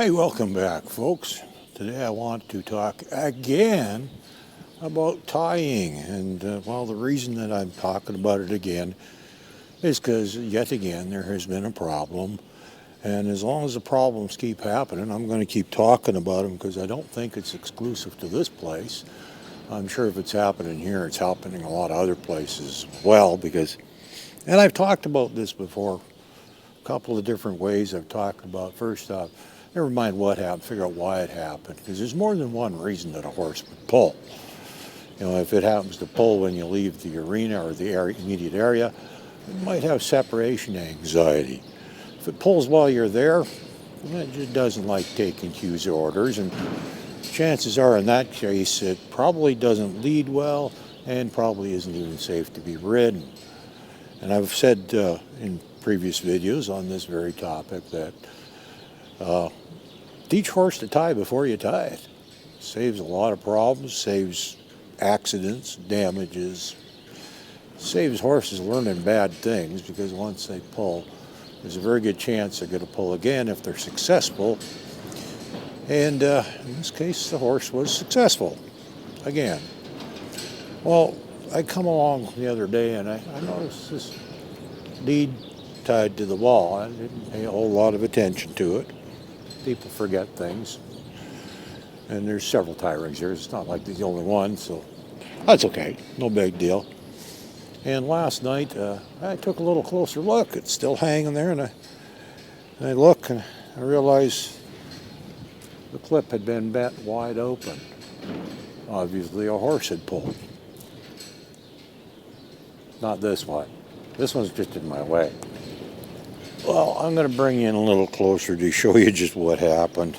Hey, welcome back, folks. Today I want to talk again about tying. And well, the reason that I'm talking about it again is because, yet again, there has been a problem. And as long as the problems keep happening, I'm going to keep talking about them because I don't think it's exclusive to this place. I'm sure if it's happening here, it's happening a lot of other places as well. And I've talked about this before, a couple of different ways I've talked about. First off, never mind what happened, figure out why it happened, because there's more than one reason that a horse would pull. You know, if it happens to pull when you leave the arena or the immediate area, it might have separation anxiety. If it pulls while you're there, it just doesn't like taking cues or orders, and chances are in that case it probably doesn't lead well and probably isn't even safe to be ridden. And I've said in previous videos on this very topic that teach horse to tie before you tie it. Saves a lot of problems, saves accidents, damages, saves horses learning bad things, because once they pull, there's a very good chance they're going to pull again if they're successful. And in this case, the horse was successful again. Well, I come along the other day and I noticed this lead tied to the wall. I didn't pay a whole lot of attention to it. People forget things. And there's several tie rings here. It's not like there's the only one, so that's okay. No big deal. And last night, I took a little closer look. It's still hanging there, and I look and I realize the clip had been bent wide open. Obviously, a horse had pulled. Not this one. This one's just in my way. Well, I'm going to bring you in a little closer to show you just what happened.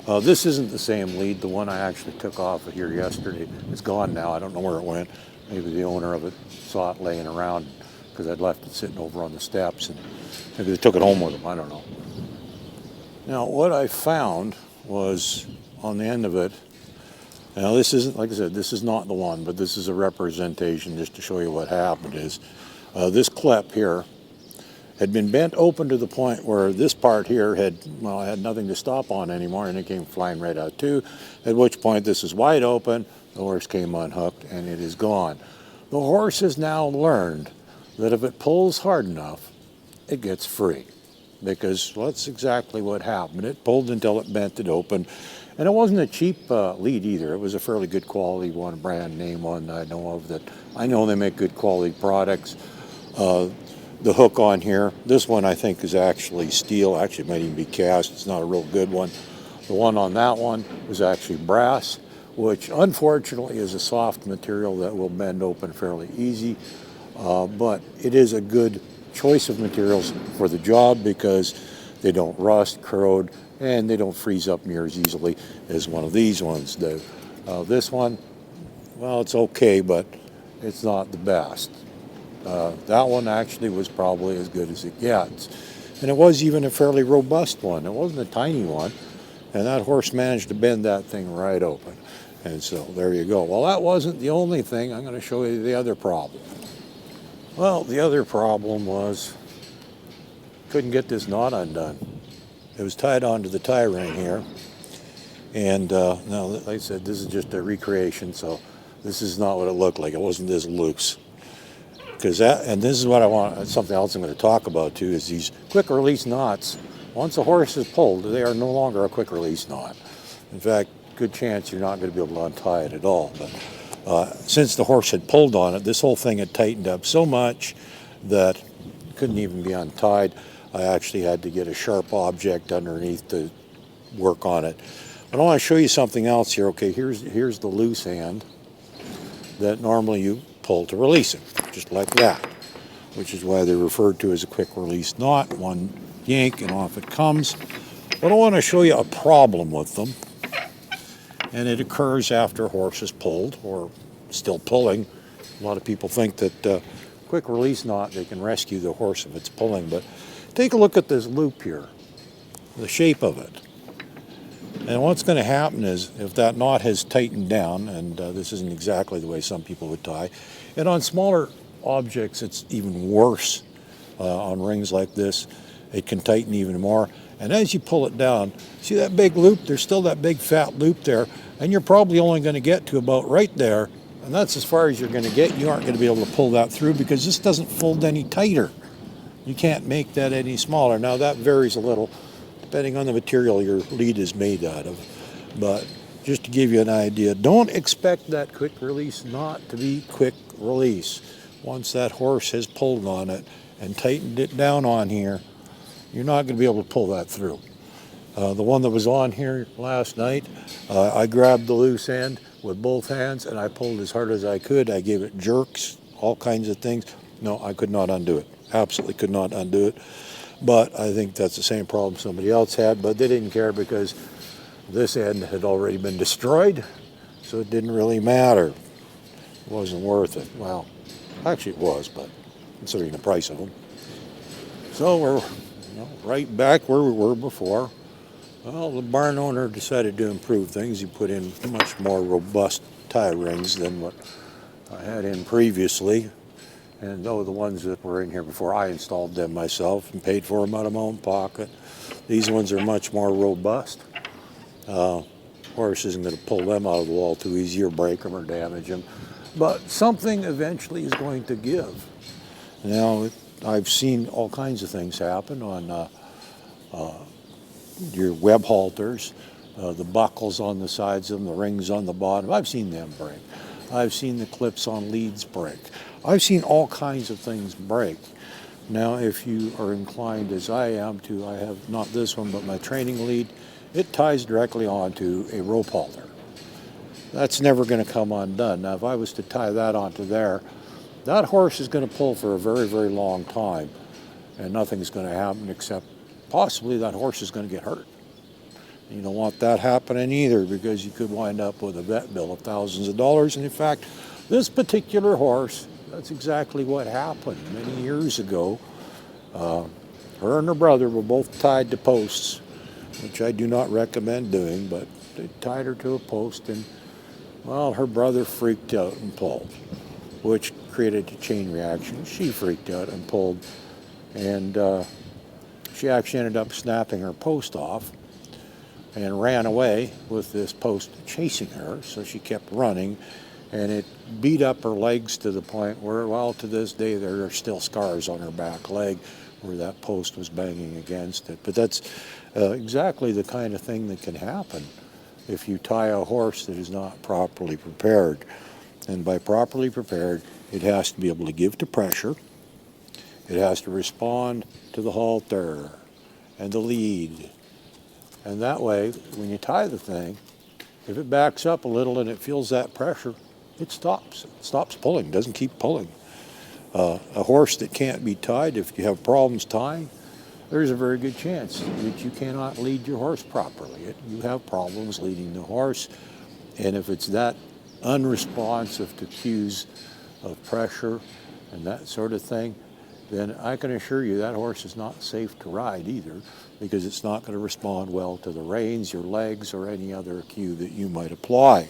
This isn't the same lead. The one I actually took off of here yesterday. It's gone now. I don't know where it went. Maybe the owner of it saw it laying around because I'd left it sitting over on the steps, and maybe they took it home with them. I don't know. Now, what I found was on the end of it, now this isn't, like I said, this is not the one, but this is a representation just to show you what happened is this clip here had been bent open to the point where this part here had nothing to stop on anymore, and it came flying right out too, at which point this is wide open, the horse came unhooked, and it is gone. The horse has now learned that if it pulls hard enough, it gets free, because that's exactly what happened. It pulled until it bent it open, and it wasn't a cheap lead either. It was a fairly good quality one, brand name one I know of that I know they make good quality products. The hook on here, this one I think is actually steel. Actually, it might even be cast. It's not a real good one. The one on that one was actually brass, which unfortunately is a soft material that will bend open fairly easy. But it is a good choice of materials for the job because they don't rust, corrode, and they don't freeze up near as easily as one of these ones do. This one, well, it's okay, but it's not the best. That one actually was probably as good as it gets. And it was even a fairly robust one. It wasn't a tiny one. And that horse managed to bend that thing right open. And so there you go. Well, that wasn't the only thing. I'm going to show you the other problem. Well, the other problem was couldn't get this knot undone. It was tied onto the tie ring here. And now, like I said, this is just a recreation, so this is not what it looked like. It wasn't this loose. And this is what I want, something else I'm going to talk about too, is these quick release knots. Once a horse is pulled, they are no longer a quick release knot. In fact, good chance you're not going to be able to untie it at all. But since the horse had pulled on it, this whole thing had tightened up so much that it couldn't even be untied. I actually had to get a sharp object underneath to work on it. But I want to show you something else here. Okay, here's the loose hand that normally you pull to release it, just like that, which is why they're referred to as a quick release knot. One yank and off it comes. But I want to show you a problem with them, and it occurs after a horse is pulled or still pulling. A lot of people think that quick release knot, they can rescue the horse if it's pulling, but take a look at this loop here, the shape of it. And what's going to happen is if that knot has tightened down, and this isn't exactly the way some people would tie, and on smaller objects it's even worse on rings like this, it can tighten even more. And as you pull it down, see that big loop? There's still that big fat loop there, and you're probably only going to get to about right there, and that's as far as you're going to get. You aren't going to be able to pull that through because this doesn't fold any tighter. You can't make that any smaller. Now that varies a little depending on the material your lead is made out of, but just to give you an idea, don't expect that quick release not to be quick release. Once that horse has pulled on it and tightened it down on here, you're not going to be able to pull that through. The one that was on here last night, I grabbed the loose end with both hands and I pulled as hard as I could. I gave it jerks, all kinds of things. No, I could not undo it. Absolutely could not undo it. But I think that's the same problem somebody else had, but they didn't care because this end had already been destroyed, so it didn't really matter. It wasn't worth it. Well, actually it was, but considering the price of them. So we're right back where we were before. Well, the barn owner decided to improve things. He put in much more robust tie rings than what I had in previously. And though the ones that were in here before, I installed them myself and paid for them out of my own pocket. These ones are much more robust. Horse isn't going to pull them out of the wall too easy or break them or damage them. But something eventually is going to give. Now, I've seen all kinds of things happen on your web halters, the buckles on the sides of them, the rings on the bottom. I've seen them break. I've seen the clips on leads break. I've seen all kinds of things break. Now, if you are inclined, as I am, to, I have not this one, but my training lead, it ties directly onto a rope halter. That's never going to come undone. Now, if I was to tie that onto there, that horse is going to pull for a very, very long time, and nothing's going to happen except possibly that horse is going to get hurt. You don't want that happening either, because you could wind up with a vet bill of thousands of dollars. And in fact, this particular horse, that's exactly what happened many years ago. Her and her brother were both tied to posts, which I do not recommend doing, but they tied her to a post, and well, her brother freaked out and pulled, which created a chain reaction. She freaked out and pulled, and she actually ended up snapping her post off and ran away with this post chasing her, so she kept running, and it beat up her legs to the point where, well, to this day there are still scars on her back leg where that post was banging against it. But that's exactly the kind of thing that can happen if you tie a horse that is not properly prepared. And by properly prepared, it has to be able to give to pressure, it has to respond to the halter and the lead. And that way, when you tie the thing, if it backs up a little and it feels that pressure, it stops. It stops pulling, doesn't keep pulling. A horse that can't be tied, if you have problems tying, there's a very good chance that you cannot lead your horse properly. You have problems leading the horse, and if it's that unresponsive to cues of pressure and that sort of thing, then I can assure you that horse is not safe to ride either, because it's not going to respond well to the reins, your legs, or any other cue that you might apply.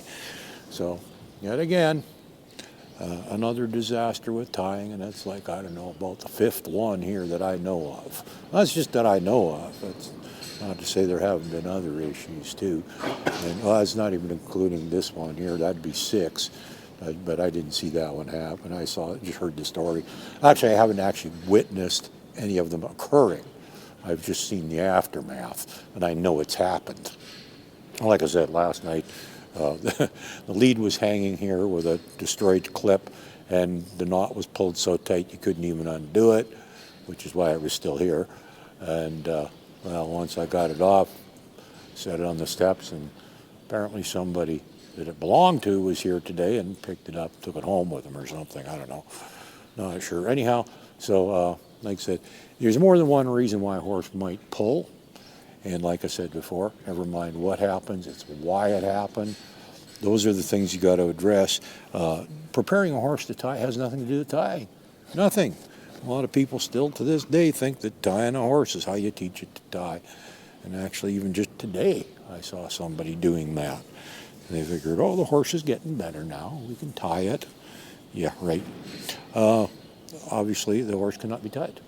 So, yet again, another disaster with tying, and that's like, I don't know, about the fifth one here that I know of. That's just that I know of. That's not to say there haven't been other issues too. And well, that's not even including this one here. That'd be 6. But I didn't see that one happen. I saw it, just heard the story. Actually, I haven't actually witnessed any of them occurring. I've just seen the aftermath, and I know it's happened. Like I said last night, the lead was hanging here with a destroyed clip, and the knot was pulled so tight you couldn't even undo it, which is why it was still here. And well, once I got it off, set it on the steps, and apparently somebody that it belonged to was here today and picked it up, took it home with them or something. I don't know. Not sure. Anyhow, so like I said, there's more than one reason why a horse might pull. And like I said before, never mind what happens, it's why it happened. Those are the things you got to address. Preparing a horse to tie has nothing to do with tying. Nothing. A lot of people still to this day think that tying a horse is how you teach it to tie. And actually, even just today, I saw somebody doing that. And they figured, oh, the horse is getting better now. We can tie it. Yeah, right. Obviously, the horse cannot be tied.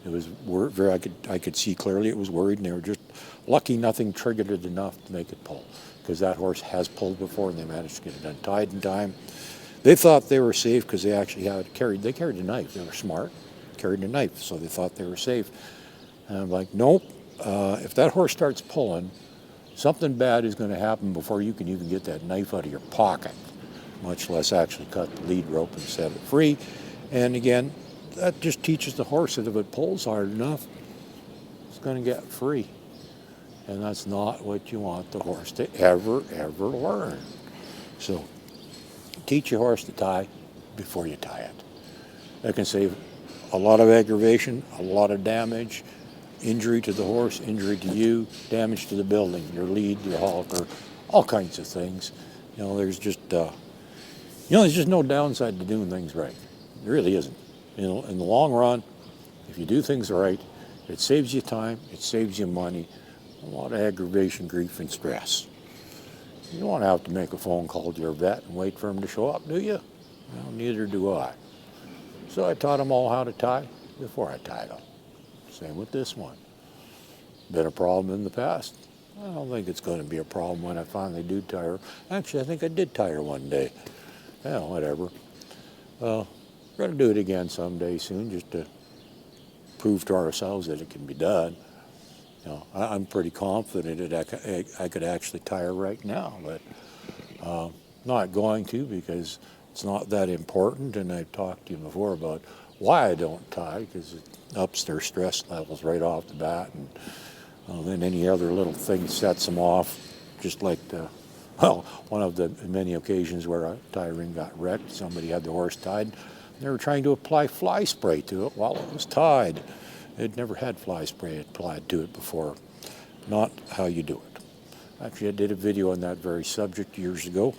It was very. I could see clearly it was worried, and they were just lucky nothing triggered it enough to make it pull, because that horse has pulled before, and they managed to get it untied in time. They thought they were safe because they actually carried a knife. They were smart, carried a knife, so they thought they were safe. And I'm like, nope. If that horse starts pulling, something bad is going to happen before you can even get that knife out of your pocket, much less actually cut the lead rope and set it free. And again, that just teaches the horse that if it pulls hard enough, it's going to get free. And that's not what you want the horse to ever learn. So teach your horse to tie before you tie it. That can save a lot of aggravation, a lot of damage, injury to the horse, injury to you, damage to the building, your lead, your halter, all kinds of things. There's just no downside to doing things right. There really isn't. In the long run, if you do things right, it saves you time, it saves you money, a lot of aggravation, grief, and stress. You don't want to have to make a phone call to your vet and wait for him to show up, do you? Well, neither do I. So I taught them all how to tie before I tied them. Same with this one. Been a problem in the past. I don't think it's going to be a problem when I finally do tie her. Actually, I think I did tie her one day. Yeah, whatever. We're going to do it again someday soon, just to prove to ourselves that it can be done. I'm pretty confident that I could actually tie her right now, but not going to, because it's not that important. And I've talked to you before about why I don't tie, because it ups their stress levels right off the bat, and then any other little thing sets them off, just like one of the many occasions where a tie ring got wrecked. Somebody had the horse tied. They were trying to apply fly spray to it while it was tied. They'd never had fly spray applied to it before. Not how you do it. Actually, I did a video on that very subject years ago,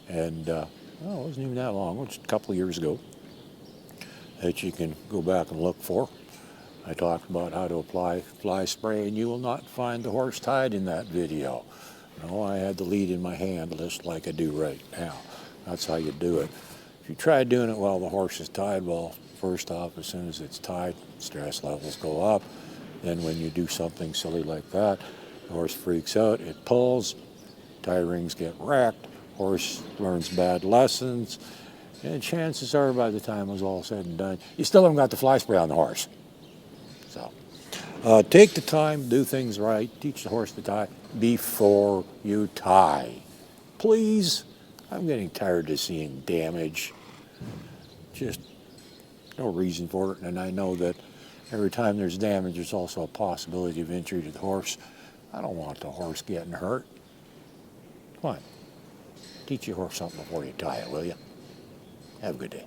and it wasn't even that long, it was just a couple of years ago, that you can go back and look for. I talked about how to apply fly spray, and you will not find the horse tied in that video. No, I had the lead in my hand just like I do right now. That's how you do it. If you try doing it while the horse is tied, well, first off, as soon as it's tied, stress levels go up. Then when you do something silly like that, the horse freaks out, it pulls, tie rings get wrecked, horse learns bad lessons, and chances are by the time it was all said and done, you still haven't got the fly spray on the horse. So take the time, do things right, teach the horse to tie before you tie. Please, I'm getting tired of seeing damage. Just no reason for it, and I know that every time there's damage, there's also a possibility of injury to the horse. I don't want the horse getting hurt. Come on, teach your horse something before you tie it, will you? Have a good day.